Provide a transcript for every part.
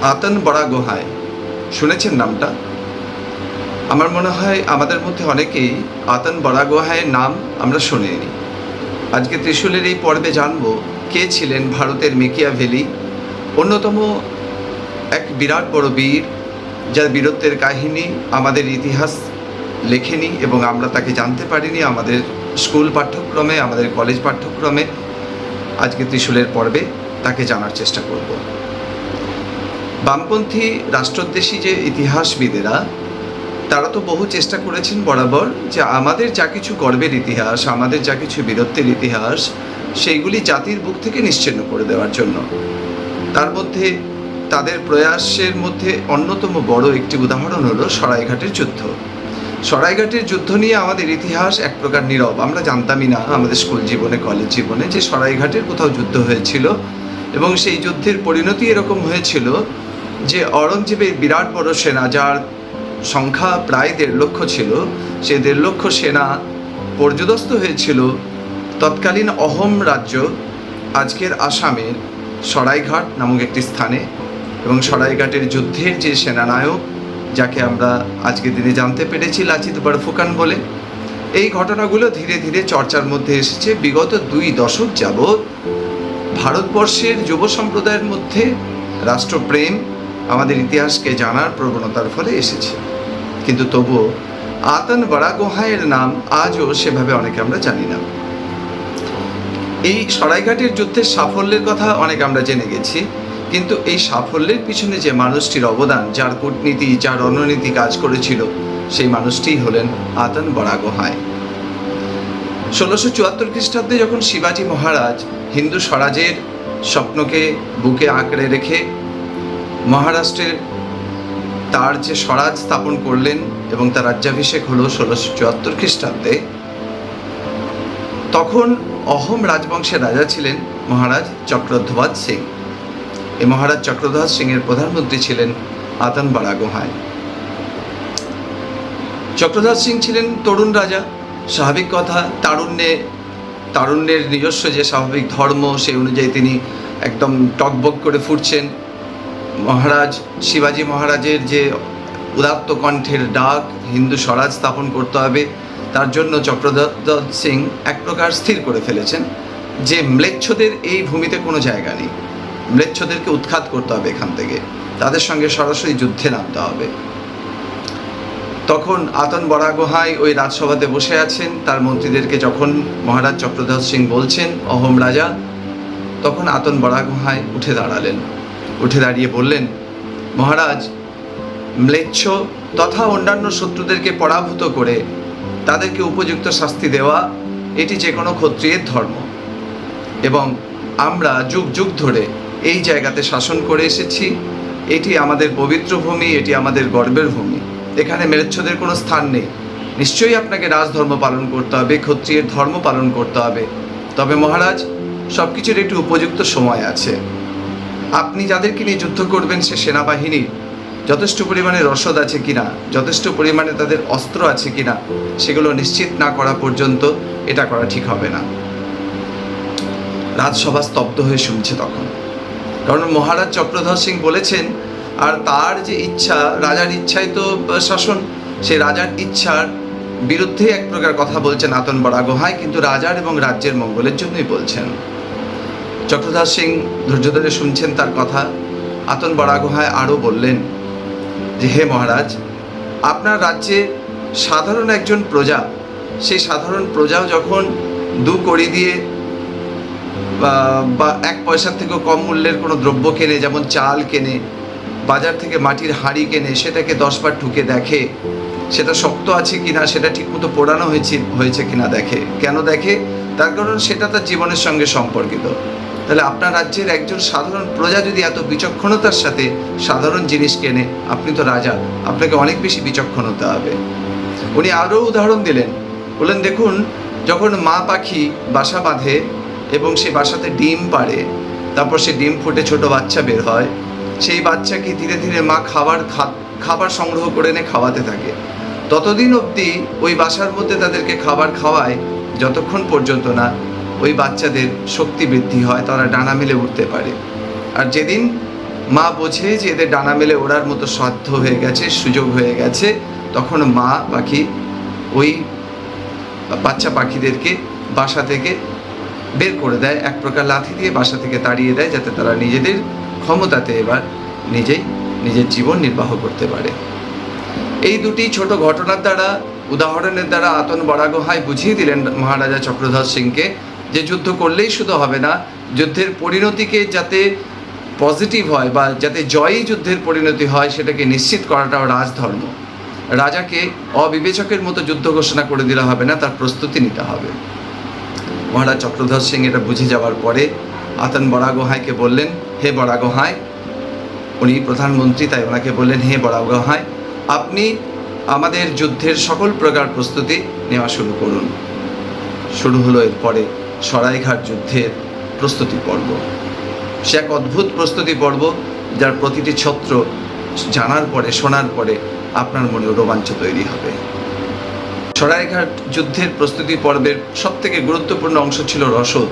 আতন বড়া গোহাঁই শুনেছেন নামটা? আমার মনে হয় আমাদের মধ্যে অনেকেই আতন বড়া গোহাঁইয়ের নাম আমরা শুনিনি। আজকে ত্রিশূলের এই পর্বে জানব কে ছিলেন ভারতের মেকিয়াভেলি, অন্যতম এক বিরাট বড় বীর, যার বীরত্বের কাহিনী আমাদের ইতিহাস লেখেনি এবং আমরা তাকে জানতে পারিনি আমাদের স্কুল পাঠ্যক্রমে, আমাদের কলেজ পাঠ্যক্রমে। আজকে ত্রিশূলের পর্বে তাকে জানার চেষ্টা করব। বামপন্থী রাষ্ট্রদ্বেষী যে ইতিহাসবিদেরা, তারা তো বহু চেষ্টা করেছেন বরাবর যে আমাদের যা কিছু গর্বের ইতিহাস, আমাদের যা কিছু বীরত্বের ইতিহাস, সেইগুলি জাতির বুক থেকে নিশ্চিহ্ন করে দেওয়ার জন্য। তার মধ্যে তাদের প্রয়াসের মধ্যে অন্যতম বড় একটি উদাহরণ হলো সরাইঘাটের যুদ্ধ। সরাইঘাটের যুদ্ধ নিয়ে আমাদের ইতিহাস এক প্রকার নীরব। আমরা জানতামই না আমাদের স্কুল জীবনে, কলেজ জীবনে, যে সরাইঘাটের কোথাও যুদ্ধ হয়েছিল এবং সেই যুদ্ধের পরিণতি এরকম হয়েছিল যে অরঙ্গজেবের বিরাট বড় সেনা, যার সংখ্যা প্রায় 1.5 লক্ষ ছিল, সে 1.5 লক্ষ সেনা পর্যুদস্ত হয়েছিল তৎকালীন অহোম রাজ্য, আজকের আসামের সরাইঘাট নামক একটি স্থানে। এবং সরাইঘাটের যুদ্ধের যে সেনানায়ক, যাকে আমরা আজকের দিনে জানতে পেরেছি লাচিত বরফুকান বলে, এই ঘটনাগুলো ধীরে ধীরে চর্চার মধ্যে এসেছে। বিগত 2 দশক যাবৎ ভারতবর্ষের যুব সম্প্রদায়ের মধ্যে রাষ্ট্রপ্রেম, আমাদের ইতিহাসকে জানার প্রবণতার ফলে এসেছে। কিন্তু তবুও আতন বড়া গোহাঁইয়ের নাম আজও সেভাবে অনেকে আমরা জানি না। এই সরাইঘাটের যুদ্ধের সাফল্যের কথা অনেক আমরা জেনে গেছি, কিন্তু এই সাফল্যের পিছনে যে মানুষটির অবদান, যার কূটনীতি, যার রণনীতি কাজ করেছিল, সেই মানুষটিই হলেন আতন বড়া গোহাঁই। 1674 খ্রিস্টাব্দে যখন শিবাজী মহারাজ হিন্দু স্বরাজের স্বপ্নকে বুকে আঁকড়ে রেখে মহারাষ্ট্রের তার যে স্বরাজ স্থাপন করলেন এবং তার রাজ্যাভিষেক হলো 1674 খ্রিস্টাব্দে, তখন অহোম রাজবংশের রাজা ছিলেন মহারাজ চক্রধ্বজ সিং। এই মহারাজ চক্রধ্বজ সিং এর প্রধানমন্ত্রী ছিলেন আতন বড়া গোহাঁই। চক্রধ্বজ সিং ছিলেন তরুণ রাজা। স্বাভাবিক কথা, তারুণ্যের নিজস্ব যে স্বাভাবিক ধর্ম, সেই অনুযায়ী তিনি একদম টকবক করে ফুটছেন। মহারাজ শিবাজী মহারাজের যে উদাত্ত কণ্ঠের ডাক, হিন্দু স্বরাজ স্থাপন করতে হবে, তার জন্য চক্রধ্বজ সিং এক প্রকার স্থির করে ফেলেছেন যে ম্লেচ্ছদের এই ভূমিতে কোনো জায়গা নেই। ম্লেচ্ছদেরকে উৎখাত করতে হবে এখান থেকে, তাদের সঙ্গে সরাসরি যুদ্ধে নামতে হবে। তখন আতন বড়া গোহাঁই ওই রাজসভাতে বসে আছেন। তার মন্ত্রীদেরকে যখন মহারাজ চক্রধ্বজ সিং বলছেন অহোম রাজা, তখন আতন বড়া গোহাঁই উঠে দাঁড়ালেন। উঠে দাঁড়িয়ে বললেন, মহারাজ, ম্লেচ্ছ তথা অন্যান্য শত্রুদেরকে পরাভূত করে তাদেরকে উপযুক্ত শাস্তি দেওয়া, এটি যে কোনো ক্ষত্রিয়ের ধর্ম এবং আমরা যুগ যুগ ধরে এই জায়গাতে শাসন করে এসেছি। এটি আমাদের পবিত্র ভূমি, এটি আমাদের গর্বের ভূমি। এখানে ম্লেচ্ছদের কোনো স্থান নেই। নিশ্চয়ই আপনাকে রাজধর্ম পালন করতে হবে, ক্ষত্রিয়ের ধর্ম পালন করতে হবে। তবে মহারাজ, সব কিছুর একটি উপযুক্ত সময় আছে। আপনি যাদেরকে নিয়ে যুদ্ধ করবেন, সে সেনাবাহিনীর যথেষ্ট পরিমাণে রসদ আছে কিনা, যথেষ্ট পরিমাণে তাদের অস্ত্র আছে কিনা, সেগুলো নিশ্চিত না করা পর্যন্ত এটা করা ঠিক হবে না। রাজসভা স্তব্ধ হয়ে শুনছে তখন, কারণ মহারাজ চক্রধ্বজ সিং বলেছেন, আর তার যে ইচ্ছা, রাজার ইচ্ছাই তো শাসন, সে রাজার ইচ্ছার বিরুদ্ধে এক প্রকার কথা বলছেন আতন বড়া গোহাঁই, কিন্তু রাজার এবং রাজ্যের মঙ্গলের জন্যই বলছেন। চক্রধ্বজ সিং ধৈর্য ধরে শুনছেন তার কথা। আতন বড়া গোহাঁই আরও বললেন যে, হে মহারাজ, আপনার রাজ্যে সাধারণ একজন প্রজা, সেই সাধারণ প্রজাও যখন 2 কড়ি দিয়ে বা 1 পয়সার থেকেও কম মূল্যের কোনো দ্রব্য কেনে, যেমন চাল কেনে, বাজার থেকে মাটির হাঁড়ি কেনে, সেটাকে 10 বার ঠুকে দেখে সেটা শক্ত আছে কিনা, সেটা ঠিকমতো পোড়ানো হয়েছে কিনা দেখে। কেন দেখে? তার কারণ সেটা তার জীবনের সঙ্গে সম্পর্কিত। তাহলে আপনার রাজ্যের একজন সাধারণ প্রজা যদি এত বিচক্ষণতার সাথে সাধারণ জিনিস কেনে, আপনি তো রাজা, আপনাকে অনেক বেশি বিচক্ষণ হতে হবে। উনি আরও উদাহরণ দিলেন, বললেন, দেখুন, যখন মা পাখি বাসা বাঁধে এবং সেই বাসাতে ডিম পাড়ে, তারপর সে ডিম ফুটে ছোট বাচ্চা বের হয়, সেই বাচ্চাকে ধীরে ধীরে মা খাবার সংগ্রহ করে এনে খাওয়াতে থাকে। ততদিন অবধি ওই বাসার মধ্যে তাদেরকে খাবার খাওয়ায় যতক্ষণ পর্যন্ত না ওই বাচ্চাদের শক্তি বৃদ্ধি হয়, তারা ডানা মেলে উঠতে পারে। আর যেদিন মা বোঝে যে এদের ডানা মেলে ওড়ার মতো সাধ্য হয়ে গেছে, সুযোগ হয়ে গেছে, তখন মা পাখি ওই বাচ্চা পাখিদেরকে বাসা থেকে বের করে দেয়, এক প্রকার লাথি দিয়ে বাসা থেকে তাড়িয়ে দেয়, যাতে তারা নিজেদের ক্ষমতাতে এবার নিজের জীবন নির্বাহ করতে পারে। এই দুটি ছোট ঘটনার দ্বারা, উদাহরণের দ্বারা আতন বরাগোহাঁই বুঝিয়ে দিলেন মহারাজা চক্রধর সিংকে যে যুদ্ধ করলেই শুধু হবে না, যুদ্ধের পরিণতিকে যাতে পজিটিভ হয় বা যাতে জয়ই যুদ্ধের পরিণতি হয় সেটাকে নিশ্চিত করাটাও রাজধর্ম। রাজাকে অবিবেচকের মতো যুদ্ধ ঘোষণা করে দিলে হবে না, তার প্রস্তুতি নিতে হবে। মহারাজ চক্রধর সিং এটা বুঝে যাওয়ার পরে আতন বরাগোহাঁইকে বললেন, হে বরাগোহাঁই, উনি প্রধানমন্ত্রী তাই ওনাকে বললেন, হে বরাগোহাঁই, আপনি আমাদের যুদ্ধের সকল প্রকার প্রস্তুতি নেওয়া শুরু করুন। শুরু হলো এরপরে সরাইঘাট যুদ্ধের প্রস্তুতি পর্ব। সে এক অদ্ভুত প্রস্তুতি পর্ব, যার প্রতিটি ছত্র জানার পরে, শোনার পরে আপনার মনে রোমাঞ্চ তৈরি হবে। সরাইঘাট যুদ্ধের প্রস্তুতি পর্বের সবথেকে গুরুত্বপূর্ণ অংশ ছিল রসদ।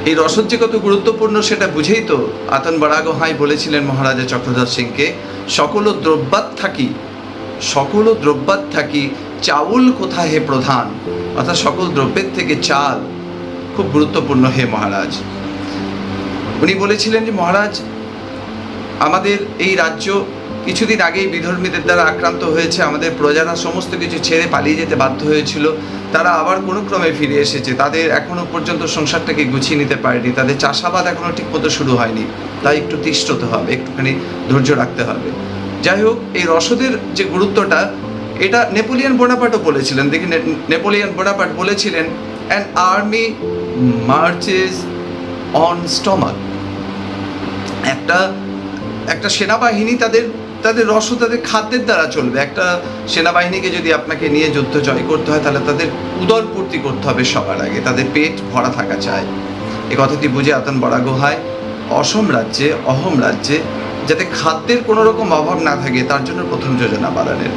এই রসদ যে কত গুরুত্বপূর্ণ সেটা বুঝেই তো আতন বরাগোহাঁই বলেছিলেন মহারাজা চক্রধর সিংকে, সকল দ্রব্যাৎ থাকি চাউল কোথা হে প্রধান, অর্থাৎ সকল দ্রব্যের থেকে চাল খুব গুরুত্বপূর্ণ হে মহারাজ। উনি বলেছিলেন যে মহারাজ, আমাদের এই রাজ্য কিছুদিন আগেই বিধর্মীদের দ্বারা আক্রান্ত হয়েছে, আমাদের প্রজারা সমস্ত কিছু ছেড়ে পালিয়ে যেতে বাধ্য হয়েছিল, তারা আবার কোনো ক্রমে ফিরে এসেছে, তাদের এখনও পর্যন্ত সংসারটাকে গুছিয়ে নিতে পারেনি, তাদের চাষাবাদ এখনও ঠিক মতো শুরু হয়নি, তাই একটু তিষ্ঠ হতে হবে, একটুখানি ধৈর্য রাখতে হবে। যাই হোক, এই রসদের যে গুরুত্বটা, এটা নেপোলিয়ন বোনাপার্টও বলেছিলেন। দেখি, নেপোলিয়ন বোনাপার্ট বলেছিলেন, an army marches on stomach. একটা সেনাবাহিনী তাদের রসদ, তাদের খাদ্যের দ্বারা চলবে। একটা সেনাবাহিনীকে যদি আপনাকে নিয়ে যুদ্ধ জয় করতে হয়, তাহলে তাদের উদর পূর্তি করতে হবে সবার আগে, তাদের পেট ভরা থাকা চাই। এই কথাটি বুঝে আতন বরাগোহাঁই অহোম রাজ্যে যাতে খাদ্যের কোনো রকম অভাব না থাকে তার জন্য প্রথম যোজনা বানালেন।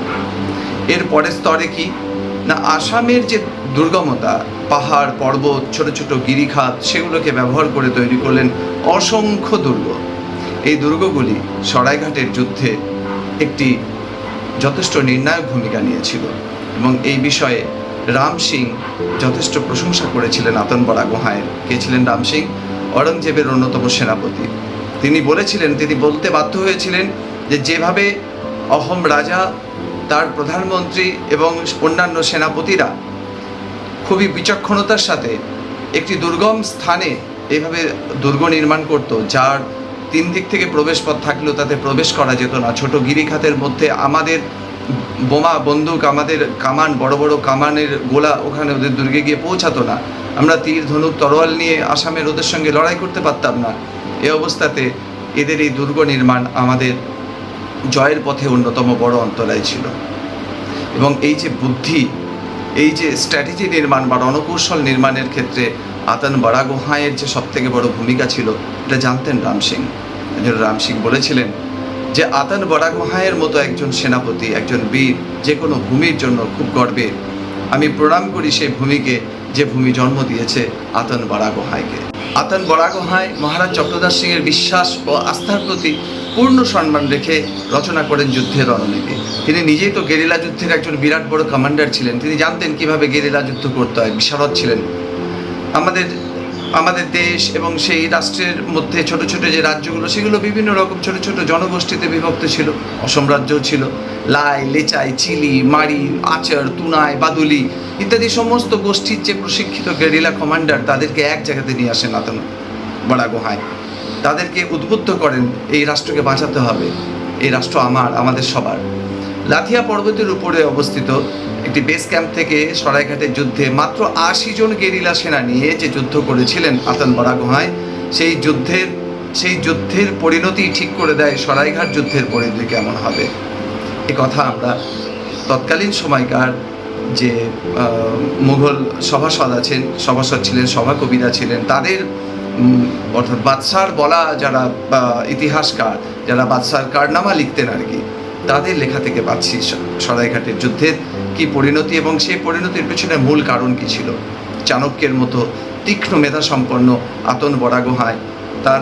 এর পরের স্তরে কি না, আসামের যে দুর্গমতা, পাহাড় পর্বত, ছোট ছোট গিরিখাত, সেগুলোকে ব্যবহার করে তৈরি করলেন অসংখ্য দুর্গ। এই দুর্গগুলি সরাইঘাটের যুদ্ধে একটি যথেষ্ট নির্ণায়ক ভূমিকা নিয়েছিল এবং এই বিষয়ে রাম সিং যথেষ্ট প্রশংসা করেছিলেন আতন বরাগোহাঁইয়ের। কে ছিলেন রাম সিং? ঔরঙ্গজেবের অন্যতম সেনাপতি। তিনি বলতে বাধ্য হয়েছিলেন যে যেভাবে অহোম রাজা, তার প্রধানমন্ত্রী এবং অন্যান্য সেনাপতিরা খুবই বিচক্ষণতার সাথে একটি দুর্গম স্থানে এইভাবে দুর্গ নির্মাণ করত, যার 3 দিক থেকে প্রবেশ পথ থাকলেও তাতে প্রবেশ করা যেত না। ছোট গিরিখাতের মধ্যে আমাদের বোমা বন্দুক, আমাদের কামান, বড় বড় কামানের গোলা ওখানে ওদের দুর্গে গিয়ে পৌঁছাতো না। আমরা তীর ধনুক তরোয়াল নিয়ে আসামের ওদের সঙ্গে লড়াই করতে পারতাম না। এই অবস্থাতে এদের এই দুর্গ নির্মাণ আমাদের জয়ের পথে অন্যতম বড় অন্তরায় ছিল। এবং এই যে বুদ্ধি, এই যে স্ট্র্যাটেজি নির্মাণ বা রণকৌশল নির্মাণের ক্ষেত্রে আতন বরাগোহাঁইয়ের যে সবথেকে বড় ভূমিকা ছিল, এটা জানতেন রাম সিং। রাম সিং বলেছিলেন যে আতন বরাগোহাঁইয়ের মতো একজন সেনাপতি, একজন বীর যে কোনো ভূমির জন্য খুব গর্বের। আমি প্রণাম করি সেই ভূমিকে, যে ভূমি জন্ম দিয়েছে আতন বরাগোহাঁইকে। আতন বরাগোহাঁই মহারাজ চক্রধর সিংয়ের বিশ্বাস ও আস্থার প্রতি পূর্ণ সম্মান রেখে রচনা করেন যুদ্ধের রণনীতি। তিনি নিজেই তো গেরিলা যুদ্ধের একজন বিরাট বড় কমান্ডার ছিলেন। তিনি জানতেন কিভাবে গেরিলা যুদ্ধ করতে হয়, বিশারদ ছিলেন। আমাদের দেশ এবং সেই রাষ্ট্রের মধ্যে ছোট ছোট যে রাজ্যগুলো, সেগুলো বিভিন্ন রকম ছোট ছোট জনগোষ্ঠীতে বিভক্ত ছিল। অসম রাজ্যও ছিল। লাই, লেচাই, চিলি, মারি, আচর, তুনাই, বাদুলি ইত্যাদি সমস্ত গোষ্ঠীর যে প্রশিক্ষিত গেরিলা কমান্ডার, তাদেরকে এক জায়গাতে নিয়ে আসেন আতন বরাগোহাঁই। তাদেরকে উদ্বুদ্ধ করেন এই রাষ্ট্রকে বাঁচাতে হবে, এই রাষ্ট্র আমাদের সবার। লাথিয়া পর্বতের উপরে অবস্থিত একটি বেস ক্যাম্প থেকে সরাইঘাটের যুদ্ধে মাত্র 80 জন গেরিলা সেনা নিয়ে যে যুদ্ধ করেছিলেন আতন বরাগোহাঁই, সেই যুদ্ধের পরিণতি ঠিক করে দেয় সরাইঘাট যুদ্ধের পরিণতি কেমন হবে। এ কথা আমরা তৎকালীন সময়কার যে মুঘল সভাসদ ছিলেন, সভাকবিরা ছিলেন, তাদের অর্থাৎ বাদশার বলা যারা ইতিহাসকার, যারা বাদশার কারনামা লিখতেন আর কি, তাদের লেখা থেকে পাচ্ছি সরাইঘাটের যুদ্ধের কি পরিণতি এবং সেই পরিণতির পেছনে মূল কারণ কি ছিল। চাণক্যের মতো তীক্ষ্ণ মেধা সম্পন্ন আতন বরাগোহাঁই তার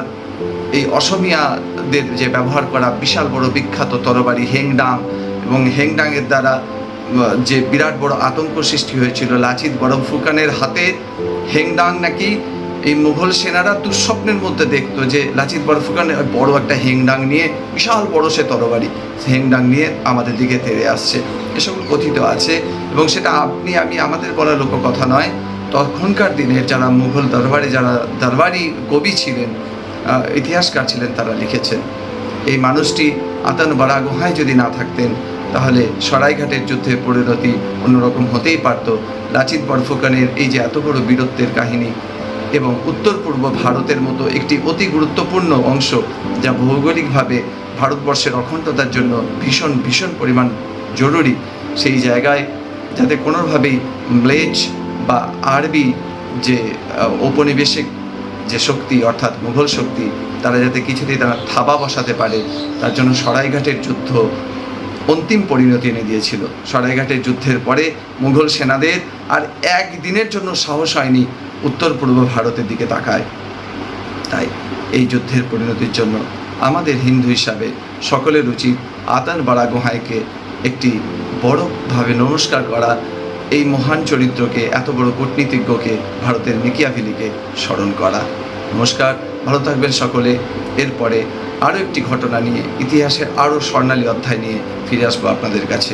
এই অসমীয়াদের যে ব্যবহার করা বিশাল বড় বিখ্যাত তরবারি হেংডাং, এবং হেংডাংয়ের দ্বারা যে বিরাট বড় আতঙ্ক সৃষ্টি হয়েছিল লাচিত বরফুকানের হাতে হেংডাং নাকি এই মুঘল সেনারা দুঃস্বপ্নের মধ্যে দেখতো যে লাচিত বরফুকান বড় একটা হেংডাং নিয়ে, বিশাল বড় সে তরবারি হেংডাং নিয়ে আমাদের দিকে তেড়ে আসছে, এসব কথিত আছে। এবং সেটা আপনি আমি আমাদের বলা লোককথা নয়, তখনকার দিনের যারা মুঘল দরবারি কবি ছিলেন, ইতিহাসকার ছিলেন, তারা লিখেছেন। এই মানুষটি আতান বারা গোহাঁই যদি না থাকতেন তাহলে সরাইঘাটের যুদ্ধের পরিণতি অন্যরকম হতেই পারত। লাচিত বরফুকানের এই যে এত বড় বীরত্বের কাহিনী এবং উত্তর পূর্ব ভারতের মতো একটি অতি গুরুত্বপূর্ণ অংশ যা ভৌগোলিকভাবে ভারতবর্ষের অখণ্ডতার জন্য ভীষণ ভীষণ পরিমাণ জরুরি, সেই জায়গায় যাতে কোনোভাবেই ম্লেচ্ছ বা আরবি যে ঔপনিবেশিক যে শক্তি অর্থাৎ মুঘল শক্তি, তারা যাতে কিছুতেই তারা থাবা বসাতে পারে, তার জন্য সরাইঘাটের যুদ্ধ অন্তিম পরিণতি এনে দিয়েছিল। সরাইঘাটের যুদ্ধের পরে মুঘল সেনাদের আর একদিনের জন্য সাহস হয়নি উত্তর পূর্ব ভারতের দিকে তাকায়। তাই এই যুদ্ধের পরিণতির জন্য আমাদের হিন্দু হিসাবে সকলের উচিত আতান বারা গোহাঁইকে একটি বড়ভাবে নমস্কার করা, এই মহান চরিত্রকে, এত বড় কূটনীতিজ্ঞকে, ভারতের মিকিয়াভেলিকে স্মরণ করা। নমস্কার, ভালো থাকবেন সকলে। এরপরে আরও একটি ঘটনা নিয়ে, ইতিহাসের আরও স্বর্ণালী অধ্যায় নিয়ে ফিরে আসবো আপনাদের কাছে।